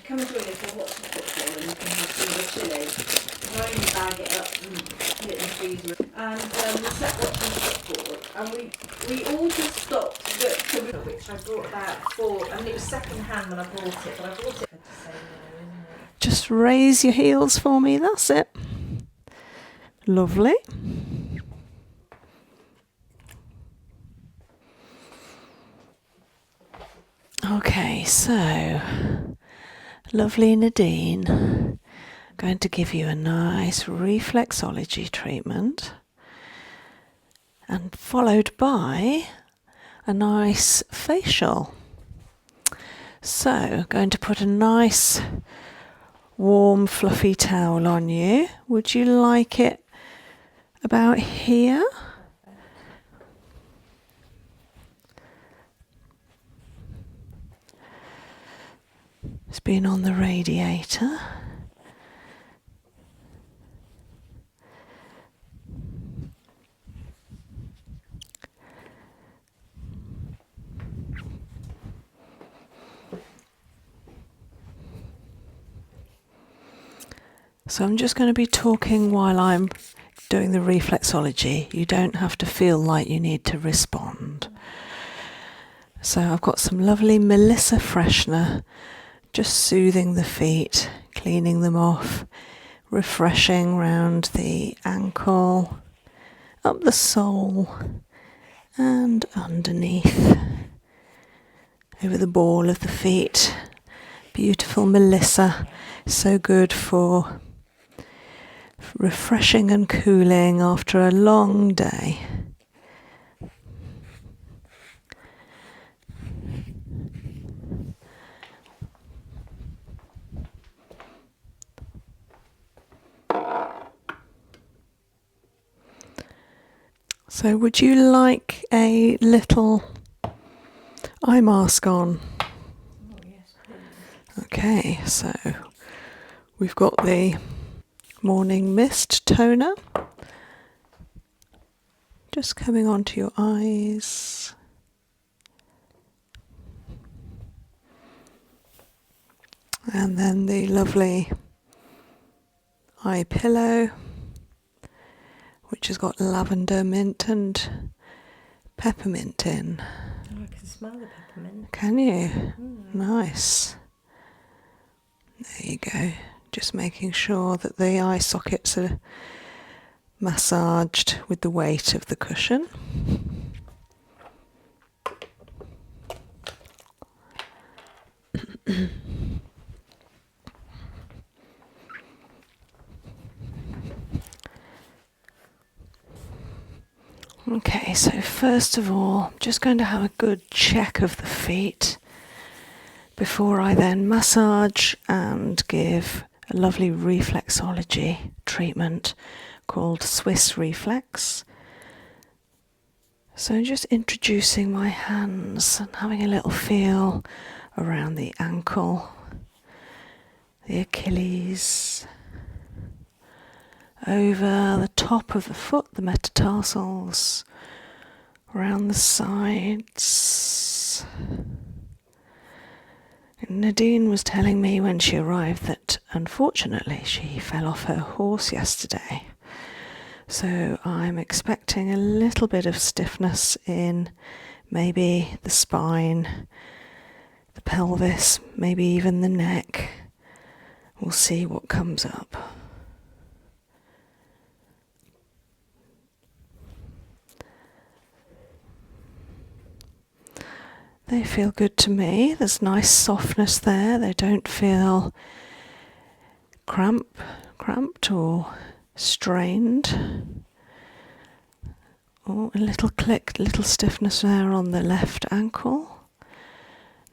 come and join us and watch the football, and you can have some of the chili. And I only bag it up and put it in the freezer. And we sat watching football, and we all just stopped, which I brought about four. I mean, it was second hand when I bought it, but I bought it to say no, isn't it? Just raise your heels for me, that's it. Lovely. Okay, so lovely Nadine, going to give you a nice reflexology treatment, and followed by a nice facial. So, going to put a nice warm fluffy towel on you. Would you like it about here? It's been on the radiator. So I'm just going to be talking while I'm doing the reflexology. You don't have to feel like you need to respond. So I've got some lovely Melissa freshener, just soothing the feet, cleaning them off, refreshing round the ankle, up the sole and underneath, over the ball of the feet. Beautiful Melissa, so good for refreshing and cooling after a long day. So would you like a little eye mask on? Oh, yes, please. Okay, so we've got the Morning Mist toner, just coming onto your eyes. And then the lovely eye pillow, which has got lavender, mint and peppermint in. Oh, I can smell the peppermint. Can you? Nice. There you go. Just making sure that the eye sockets are massaged with the weight of the cushion. Okay, so first of all, I'm just going to have a good check of the feet before I then massage and give a lovely reflexology treatment called Swiss Reflex. So just introducing my hands and having a little feel around the ankle, the Achilles, over the top of the foot, the metatarsals, around the sides. Nadine was telling me when she arrived that unfortunately she fell off her horse yesterday. So I'm expecting a little bit of stiffness in maybe the spine, the pelvis, maybe even the neck. We'll see what comes up. They feel good to me. There's nice softness there. They don't feel cramped or strained. Oh, a little click, little stiffness there on the left ankle.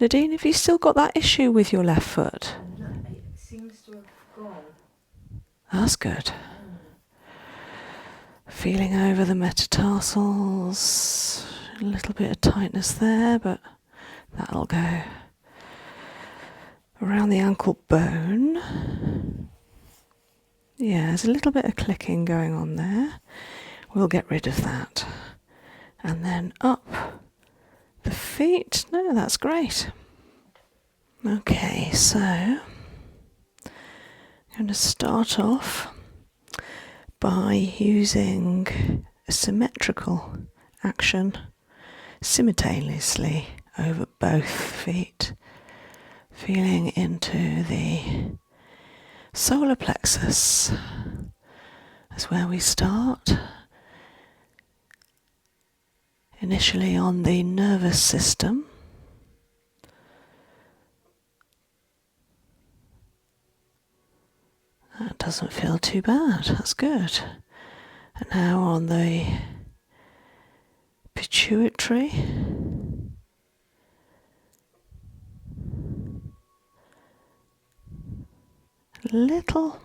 Nadine, have you still got that issue with your left foot? No, it seems to have gone. That's good. Feeling over the metatarsals. A little bit of tightness there, but that'll go. Around the ankle bone. Yeah, there's a little bit of clicking going on there. We'll get rid of that. And then up the feet. No, that's great. Okay, so I'm going to start off by using a symmetrical action simultaneously over both feet, feeling into the solar plexus. That's where we start. Initially on the nervous system. That doesn't feel too bad, that's good. And now on the pituitary. A little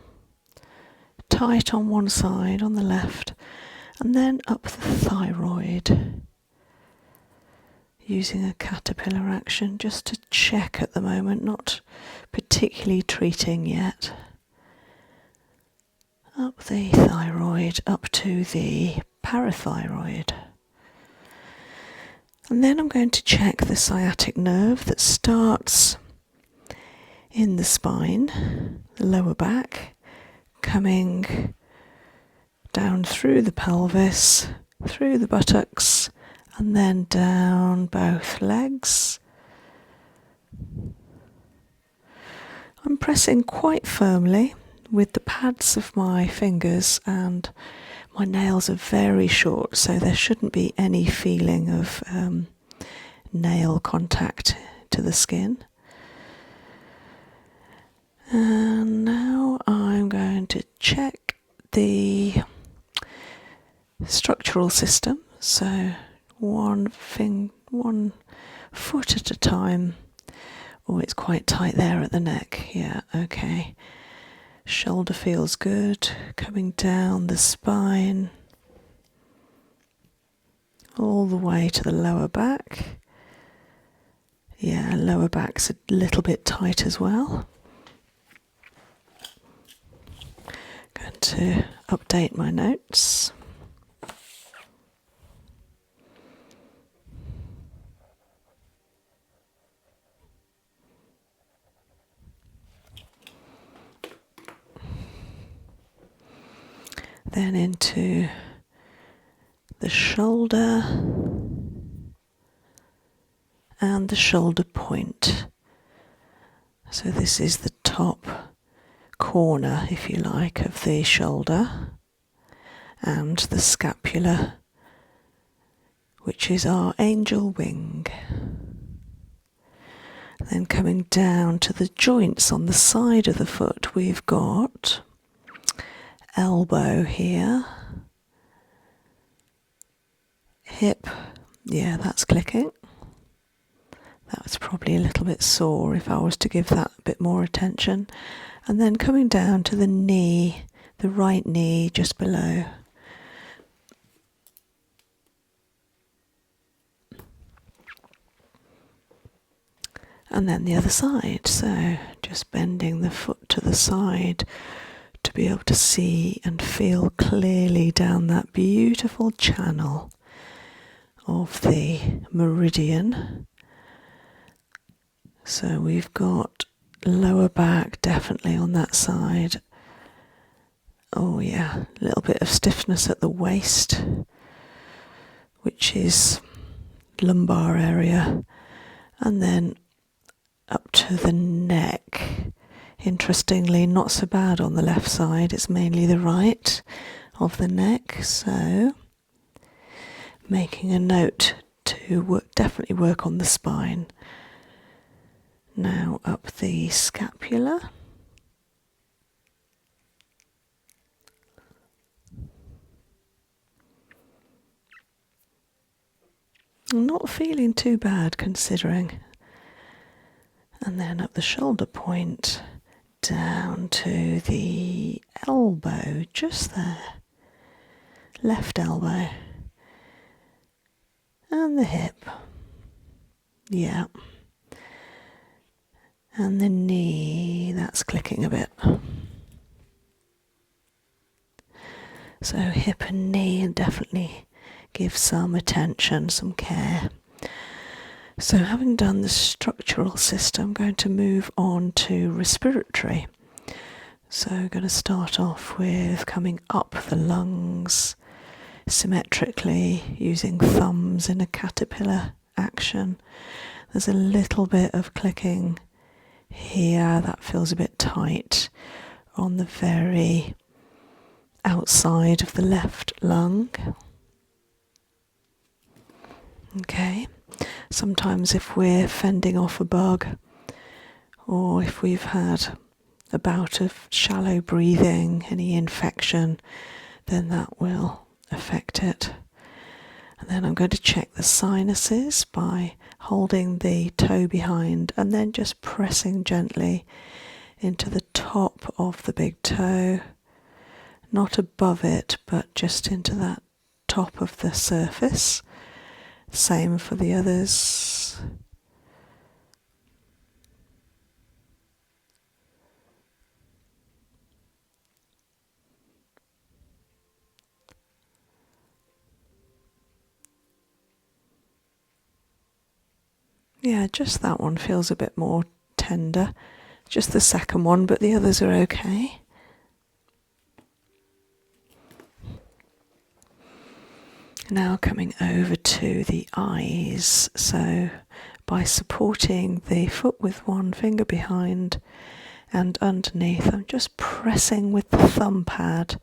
tight on one side, on the left, and then up the thyroid. Using a caterpillar action just to check at the moment, not particularly treating yet. Up the thyroid, up to the parathyroid. And then I'm going to check the sciatic nerve that starts in the spine, the lower back, coming down through the pelvis, through the buttocks, and then down both legs. I'm pressing quite firmly with the pads of my fingers, and my nails are very short, so there shouldn't be any feeling of nail contact to the skin. And now I'm going to check the structural system, so one foot at a time. Oh, it's quite tight there at the neck. Yeah, okay. Shoulder feels good. Coming down the spine. All the way to the lower back. Yeah, lower back's a little bit tight as well. Going to update my notes. Then into the shoulder and the shoulder point. So this is the top corner, if you like, of the shoulder, and the scapula, which is our angel wing. Then coming down to the joints on the side of the foot, we've got elbow here, hip, yeah, that's clicking. That was probably a little bit sore if I was to give that a bit more attention. And then coming down to the knee, the right knee just below. And then the other side, so just bending the foot to the side to be able to see and feel clearly down that beautiful channel of the meridian. So we've got lower back definitely on that side. Oh yeah, a little bit of stiffness at the waist, which is lumbar area, and then up to the neck. Interestingly, not so bad on the left side, it's mainly the right of the neck, so making a note to definitely work on the spine. Now up the scapula. I'm not feeling too bad considering. And then up the shoulder point, down to the elbow, just there. Left elbow. And the hip. Yeah. And the knee, that's clicking a bit. So hip and knee, and definitely give some attention, some care. So having done the structural system, I'm going to move on to respiratory. So we're going to start off with coming up the lungs symmetrically using thumbs in a caterpillar action. There's a little bit of clicking here that feels a bit tight on the very outside of the left lung. Okay, sometimes if we're fending off a bug or if we've had a bout of shallow breathing, any infection, then that will affect it. And then I'm going to check the sinuses by holding the toe behind and then just pressing gently into the top of the big toe, not above it, but just into that top of the surface. Same for the others. Yeah, just that one feels a bit more tender. Just the second one, but the others are okay. Now coming over to the eyes. So by supporting the foot with one finger behind and underneath, I'm just pressing with the thumb pad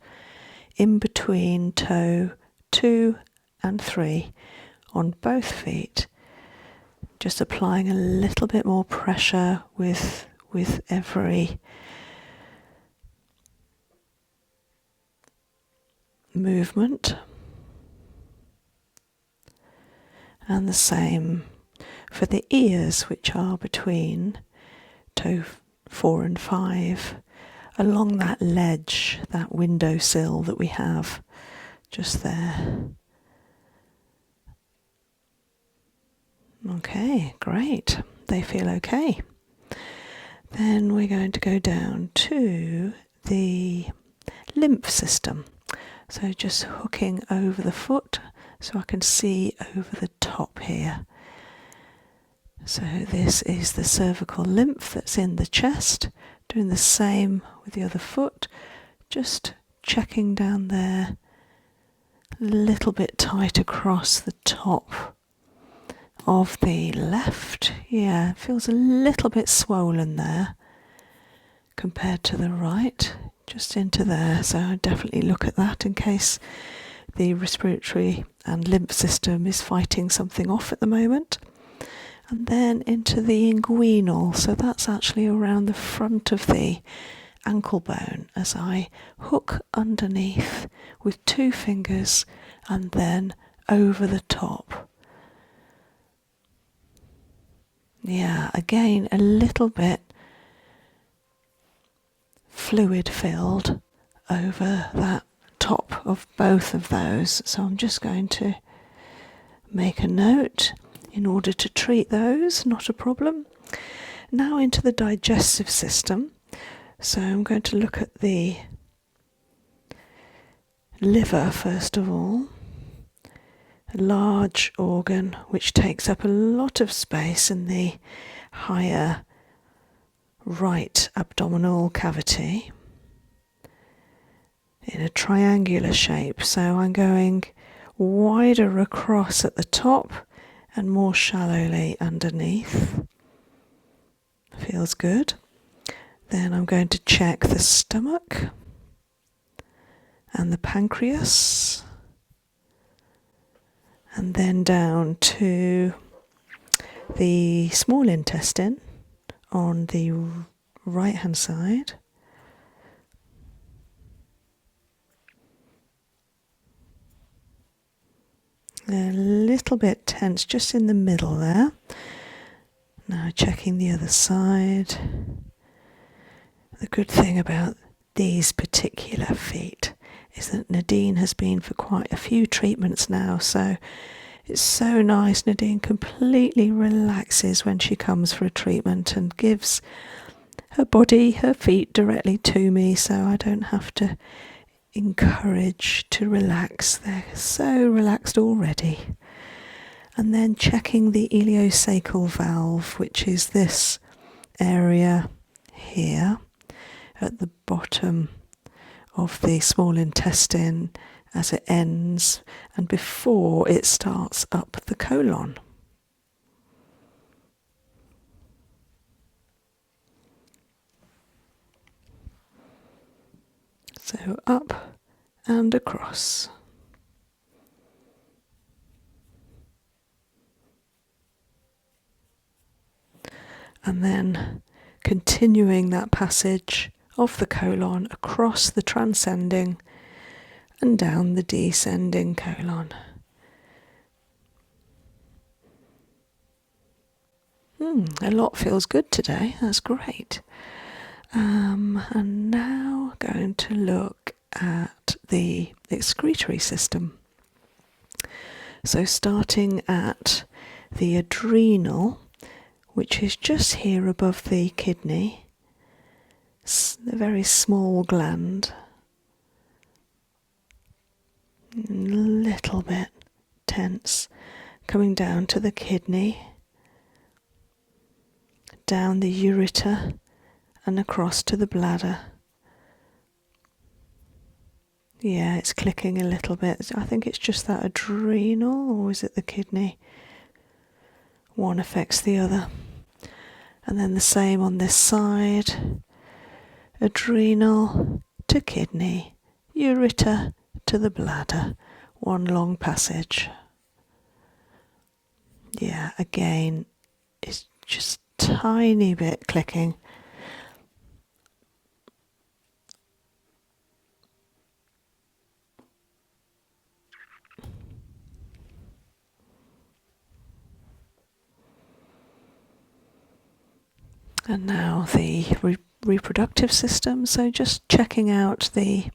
in between toe 2 and 3 on both feet. Just applying a little bit more pressure with every movement. And the same for the ears, which are between toe 4 and 5, along that ledge, that windowsill that we have just there. Okay, great. They feel okay. Then we're going to go down to the lymph system. So just hooking over the foot so I can see over the top here. So this is the cervical lymph that's in the chest. Doing the same with the other foot. Just checking down there. A little bit tight across the top of the left. Yeah, it feels a little bit swollen there compared to the right, just into there. So I definitely look at that in case the respiratory and lymph system is fighting something off at the moment. And then into the inguinal, so that's actually around the front of the ankle bone as I hook underneath with 2 fingers and then over the top. Yeah, again, a little bit fluid filled over that top of both of those. So I'm just going to make a note in order to treat those, not a problem. Now into the digestive system. So I'm going to look at the liver first of all. A large organ which takes up a lot of space in the higher right abdominal cavity in a triangular shape. So I'm going wider across at the top and more shallowly underneath. Feels good. Then I'm going to check the stomach and the pancreas. And then down to the small intestine on the right hand side. A little bit tense just in the middle there. Now checking the other side. The good thing about these particular feet is that Nadine has been for quite a few treatments now, so it's so nice. Nadine completely relaxes when she comes for a treatment and gives her body, her feet directly to me, so I don't have to encourage to relax. They're so relaxed already. And then checking the ileocecal valve, which is this area here. at the bottom of the small intestine as it ends and before it starts up the colon. So up and across. And then continuing that passage of the colon across the transcending and down the descending colon. A lot feels good today, that's great. And now going to look at the excretory system. So starting at the adrenal, which is just here above the kidney, the very small gland, a little bit tense, coming down to the kidney, down the ureter and across to the bladder. Yeah, it's clicking a little bit. I think it's just that adrenal, or is it the kidney? One affects the other. And then the same on this side. Adrenal to kidney, ureter to the bladder. One long passage. Yeah, again, it's just tiny bit clicking. And now the reproductive system, so just checking out the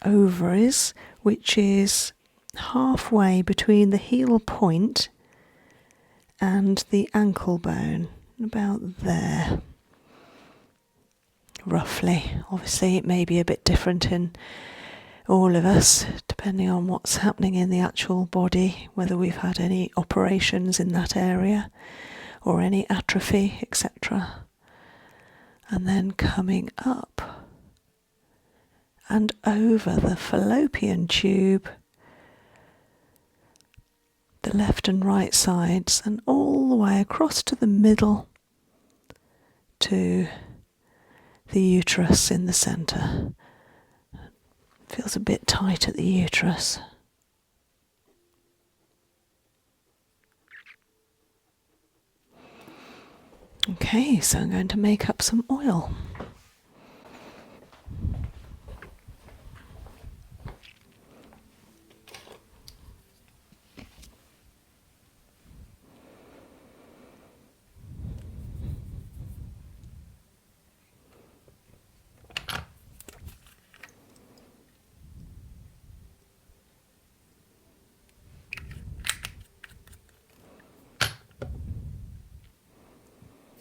ovaries, which is halfway between the heel point and the ankle bone, about there, roughly. Obviously it may be a bit different in all of us, depending on what's happening in the actual body, whether we've had any operations in that area or any atrophy, etc. And then coming up and over the fallopian tube, the left and right sides, and all the way across to the middle to the uterus in the centre. Feels a bit tight at the uterus. Okay, so I'm going to make up some oil.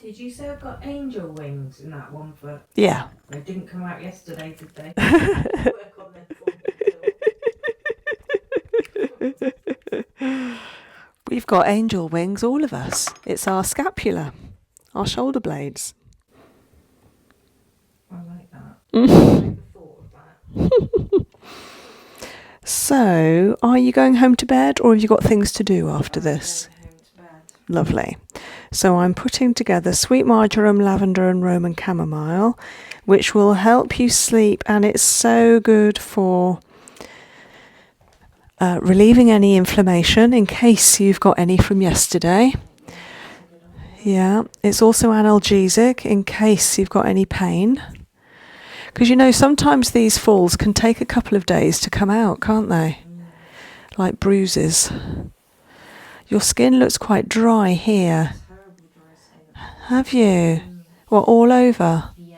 Did you say I've got angel wings in that one for... Yeah. They didn't come out yesterday, did they? Work on them for me. We've got angel wings, all of us. It's our scapula, our shoulder blades. I like that. I like the thought of that. So, are you going home to bed, or have you got things to do after this? I'm going home to bed. Lovely. So I'm putting together sweet marjoram, lavender and Roman chamomile, which will help you sleep, and it's so good for relieving any inflammation in case you've got any from yesterday. Yeah, it's also analgesic in case you've got any pain. Because you know, sometimes these falls can take a couple of days to come out, can't they? Like bruises. Your skin looks quite dry here. Have you? What, all over? Yeah.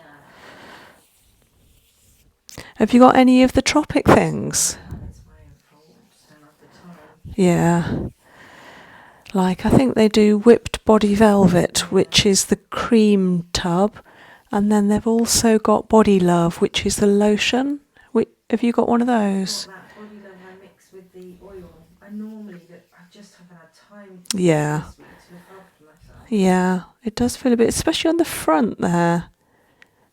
Have you got any of the tropic things? That's my own fault. Just don't have the time. Yeah. Like, I think they do whipped body velvet, which is the cream tub. And then they've also got Body Love, which is the lotion. Have you got one of those? That Body Love I mix with the oil. I just haven't had time Yeah. this week to look after myself. Yeah, it does feel a bit, especially on the front there.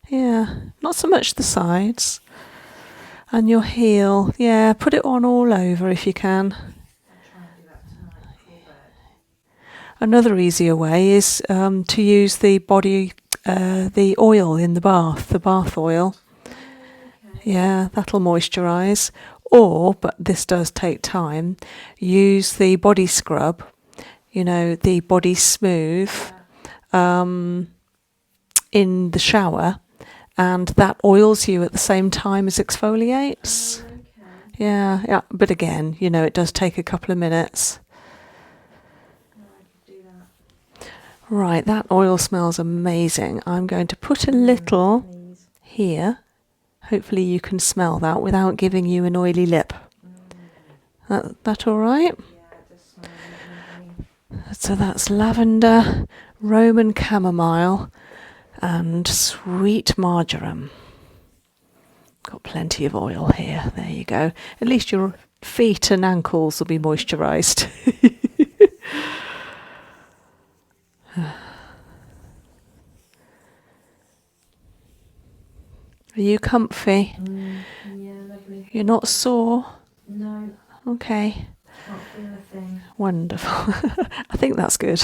Yeah, not so much the sides. And your heel, yeah, put it on all over if you can. I'll try and do that tonight before bed. Another easier way is to use the the oil in the bath oil. Okay. Yeah, that'll moisturise. Or, but this does take time, use the body scrub, you know, the body smooth, in the shower, and that oils you at the same time as exfoliates. Okay. Yeah, but again, you know, it does take a couple of minutes. No, I could do that. Right, that oil smells amazing. I'm going to put a little Please. here. Hopefully you can smell that without giving you an oily lip. That all right? Yeah, it does smell lovely. So that's lavender, Roman chamomile, and sweet marjoram. Got plenty of oil here. There you go. At least your feet and ankles will be moisturised. Are you comfy? Yeah, lovely. You're not sore? No, Okay. can't feel a thing. Wonderful. I think that's good.